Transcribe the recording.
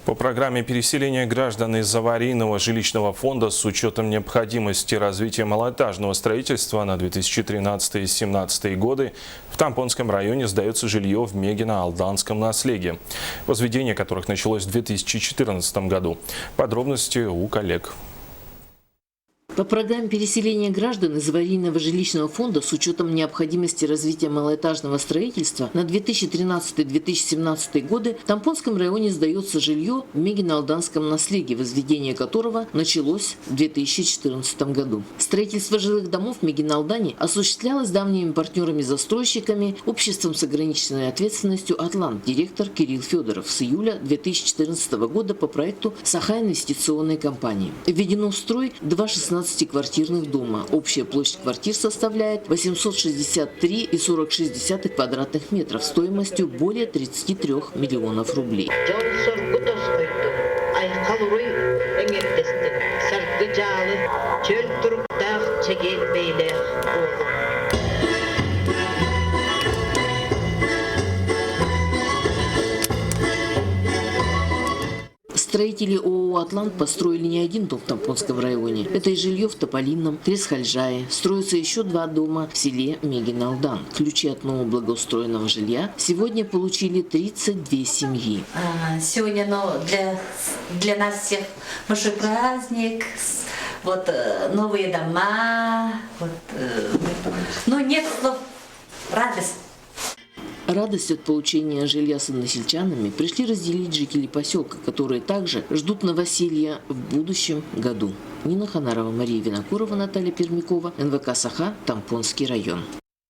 По программе переселения граждан из аварийного жилищного фонда с учетом необходимости развития малоэтажного строительства на 2013-2017 годы в Тампонском районе сдается жилье в Мегино-Алданском наследии, возведение которых началось в 2014 году. Подробности у коллег. По программе переселения граждан из аварийного жилищного фонда с учетом необходимости развития малоэтажного строительства на 2013-2017 годы в Тампонском районе сдается жилье в Мегино-Алданском наследии, возведение которого началось в 2014 году. Строительство жилых домов в Мегино-Алдане осуществлялось давними партнерами-застройщиками, обществом с ограниченной ответственностью «Атлант», директор Кирилл Федоров с июля 2014 года по проекту Саха инвестиционной компании. Введено в строй два 16-квартирных дома. Общая площадь квартир составляет 863,46 квадратных метров стоимостью более 33 миллионов рублей. Строители ООО «Атлант» построили не один дом в Тампонском районе. Это и жилье в Тополинном, Тресхальжае. Строятся еще два дома в селе Мегино-Алдан. Ключи от нового благоустроенного жилья сегодня получили 32 семьи. Сегодня для нас всех большой праздник. Вот новые дома. Нет слов. Радость. Радость от получения жилья с односельчанами пришли разделить жители поселка, которые также ждут новоселья в будущем году. Нина Ханарова, Мария Винокурова, Наталья Пермякова, НВК «Саха», Тампонский район.